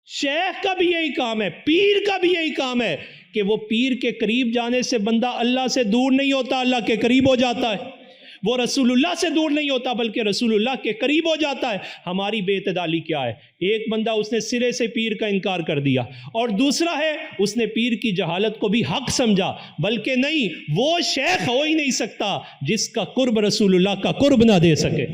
شیخ کا بھی یہی کام ہے، پیر کا بھی یہی کام ہے کہ وہ پیر کے قریب جانے سے بندہ اللہ سے دور نہیں ہوتا، اللہ کے قریب ہو جاتا ہے۔ وہ رسول اللہ سے دور نہیں ہوتا بلکہ رسول اللہ کے قریب ہو جاتا ہے۔ ہماری بے اعتدالی کیا ہے؟ ایک بندہ اس نے سرے سے پیر کا انکار کر دیا، اور دوسرا ہے اس نے پیر کی جہالت کو بھی حق سمجھا، بلکہ نہیں، وہ شیخ ہو ہی نہیں سکتا جس کا قرب رسول اللہ کا قرب نہ دے سکے۔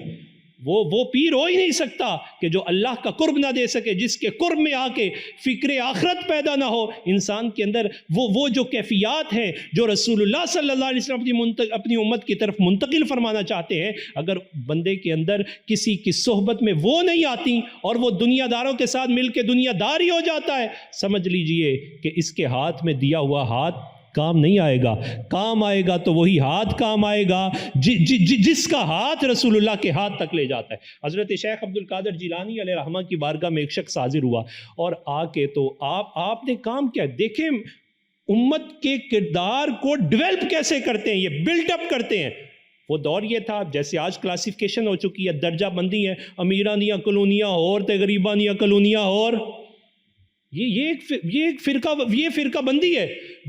وہ پیر ہو ہی نہیں سکتا کہ جو اللہ کا قرب نہ دے سکے، جس کے قرب میں آ کے فکر آخرت پیدا نہ ہو انسان کے اندر۔ وہ جو کیفیات ہیں جو رسول اللہ صلی اللہ علیہ وسلم اپنی امت کی طرف منتقل فرمانا چاہتے ہیں، اگر بندے کے اندر کسی کی صحبت میں وہ نہیں آتی اور وہ دنیا داروں کے ساتھ مل کے دنیا دار ہی ہو جاتا ہے، سمجھ لیجئے کہ اس کے ہاتھ میں دیا ہوا ہاتھ کام نہیں آئے گا۔ کام آئے گا تو وہی ہاتھ کام آئے گا جس کا ہاتھ رسول اللہ کے ہاتھ تک لے جاتا ہے۔ حضرت شیخ عبد القادر جیلانی علیہ رحمہ کی بارگاہ میں ایک شخص حاضر ہوا اور آ کے تو آپ نے کام کیا؟ دیکھیں امت کے کردار کو ڈیولپ کیسے کرتے ہیں، یہ بلڈ اپ کرتے ہیں۔ وہ دور یہ تھا جیسے آج کلاسیفیکیشن ہو چکی ہے، درجہ بندی ہے، امیرانیاں کلونیاں اور غریبانیاں کلونیاں، اور یہ فرقہ بندی ہے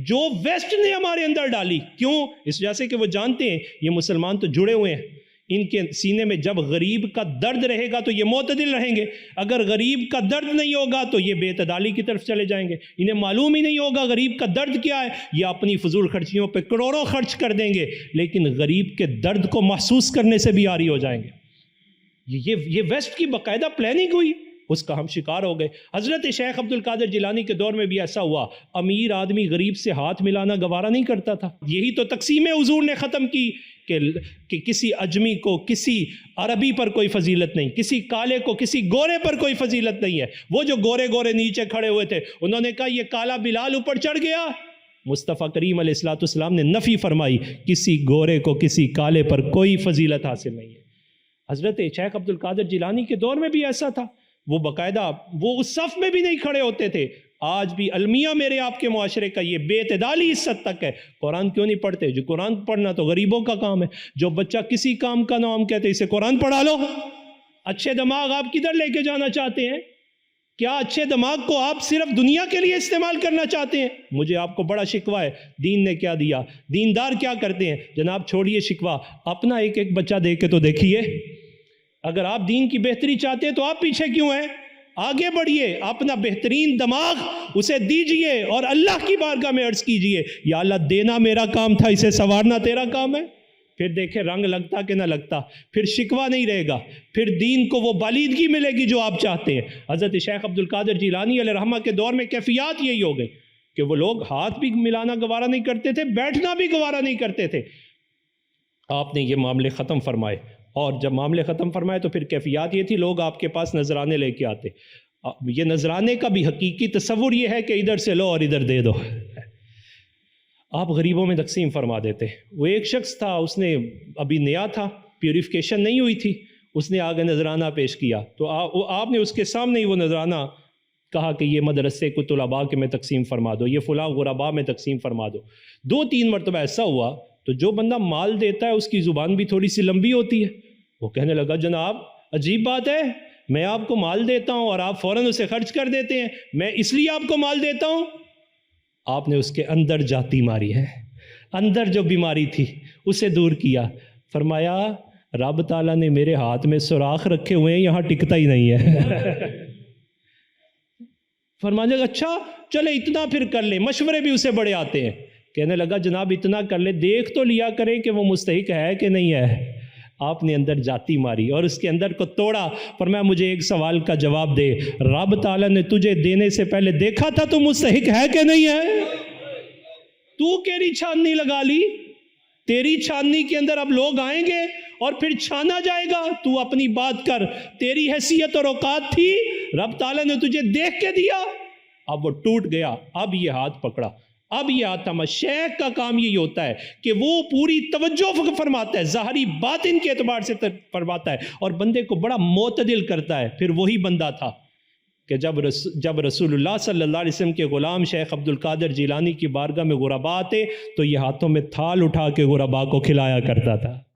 جو ویسٹ نے ہمارے اندر ڈالی۔ کیوں؟ اس وجہ سے کہ وہ جانتے ہیں یہ مسلمان تو جڑے ہوئے ہیں، ان کے سینے میں جب غریب کا درد رہے گا تو یہ معتدل رہیں گے، اگر غریب کا درد نہیں ہوگا تو یہ بے اعتدالی کی طرف چلے جائیں گے۔ انہیں معلوم ہی نہیں ہوگا غریب کا درد کیا ہے، یہ اپنی فضول خرچیوں پہ کروڑوں خرچ کر دیں گے، لیکن غریب کے درد کو محسوس کرنے سے بھی عاری ہو جائیں گے۔ یہ ویسٹ کی باقاعدہ پلاننگ ہوئی، اس کا ہم شکار ہو گئے۔ حضرت شیخ عبد القادر جیلانی کے دور میں بھی ایسا ہوا، امیر آدمی غریب سے ہاتھ ملانا گوارا نہیں کرتا تھا۔ یہی تو تقسیم حضور نے ختم کی کہ کسی اجمی کو کسی عربی پر کوئی فضیلت نہیں، کسی کالے کو کسی گورے پر کوئی فضیلت نہیں ہے۔ وہ جو گورے نیچے کھڑے ہوئے تھے انہوں نے کہا یہ کالا بلال اوپر چڑھ گیا، مصطفیٰ کریم علیہ السلام نے نفی فرمائی، کسی گورے کو کسی کالے پر کوئی فضیلت حاصل نہیں ہے۔ حضرت شیخ عبد القادر جیلانی کے دور میں بھی ایسا تھا، وہ باقاعدہ وہ اس صف میں بھی نہیں کھڑے ہوتے تھے۔ آج بھی المیہ میرے آپ کے معاشرے کا یہ بے اعتدالی اس حد تک ہے۔ قرآن کیوں نہیں پڑھتے؟ جو قرآن پڑھنا تو غریبوں کا کام ہے۔ جو بچہ کسی کام کا نام کہتے اسے قرآن پڑھا لو۔ اچھے دماغ آپ کدھر لے کے جانا چاہتے ہیں؟ کیا اچھے دماغ کو آپ صرف دنیا کے لیے استعمال کرنا چاہتے ہیں؟ مجھے آپ کو بڑا شکوہ ہے، دین نے کیا دیا، دیندار کیا کرتے ہیں؟ جناب چھوڑیے شکوہ، اپنا ایک بچہ دے کے تو دیکھیے۔ اگر آپ دین کی بہتری چاہتے ہیں تو آپ پیچھے کیوں ہیں؟ آگے بڑھیے، اپنا بہترین دماغ اسے دیجئے اور اللہ کی بارگاہ میں عرض کیجئے، یا اللہ دینا میرا کام تھا، اسے سنوارنا تیرا کام ہے۔ پھر دیکھیں رنگ لگتا کہ نہ لگتا، پھر شکوہ نہیں رہے گا، پھر دین کو وہ بالیدگی ملے گی جو آپ چاہتے ہیں۔ حضرت شیخ عبد القادر جیلانی علیہ رحمہ کے دور میں کیفیات یہی ہو گئی کہ وہ لوگ ہاتھ بھی ملانا گوارا نہیں کرتے تھے، بیٹھنا بھی گوارا نہیں کرتے تھے۔ آپ نے یہ معاملے ختم فرمائے، اور جب معاملے ختم فرمائے تو پھر کیفیات یہ تھی لوگ آپ کے پاس نذرانے لے کے آتے۔ یہ نذرانے کا بھی حقیقی تصور یہ ہے کہ ادھر سے لو اور ادھر دے دو، آپ غریبوں میں تقسیم فرما دیتے۔ وہ ایک شخص تھا، اس نے ابھی نیا تھا، پیوریفیکیشن نہیں ہوئی تھی، اس نے آگے نذرانہ پیش کیا تو آپ نے اس کے سامنے ہی وہ نذرانہ کہا کہ یہ مدرسے کو طلباء کے میں تقسیم فرما دو، یہ فلاں غرباء میں تقسیم فرما دو۔ 2-3 مرتبہ ایسا ہوا تو جو بندہ مال دیتا ہے اس کی زبان بھی تھوڑی سی لمبی ہوتی ہے۔ وہ کہنے لگا جناب عجیب بات ہے، میں آپ کو مال دیتا ہوں اور آپ فوراً اسے خرچ کر دیتے ہیں، میں اس لیے آپ کو مال دیتا ہوں۔ آپ نے اس کے اندر جاتی ماری ہے، اندر جو بیماری تھی اسے دور کیا۔ فرمایا رب تعالیٰ نے میرے ہاتھ میں سوراخ رکھے ہوئے ہیں، یہاں ٹکتا ہی نہیں ہے۔ فرمایا اچھا چلے اتنا پھر کر لیں، مشورے بھی اسے بڑے آتے ہیں۔ کہنے لگا جناب اتنا کر لے، دیکھ تو لیا کریں کہ وہ مستحق ہے کہ نہیں ہے۔ آپ نے اندر جاتی ماری اور اس کے اندر کو توڑا۔ فرمایا مجھے ایک سوال کا جواب دے، رب تعالیٰ نے تجھے دینے سے پہلے دیکھا تھا تو مستحق ہے کہ نہیں ہے؟ تو کیری چھاننی لگا لی، تیری چھاننی کے اندر اب لوگ آئیں گے اور پھر چھانا جائے گا۔ تو اپنی بات کر، تیری حیثیت اور اوقات تھی، رب تعالیٰ نے تجھے دیکھ کے دیا۔ اب وہ ٹوٹ گیا، اب یہ ہاتھ پکڑا، اب یہ آتا ہے۔ شیخ کا کام یہی ہوتا ہے کہ وہ پوری توجہ فرماتا ہے، ظاہری باطن کے اعتبار سے فرماتا ہے اور بندے کو بڑا معتدل کرتا ہے۔ پھر وہی بندہ تھا کہ جب رسول اللہ صلی اللہ علیہ وسلم کے غلام شیخ عبد القادر جیلانی کی بارگاہ میں غرباء آتے تو یہ ہاتھوں میں تھال اٹھا کے غرباء کو کھلایا کرتا تھا۔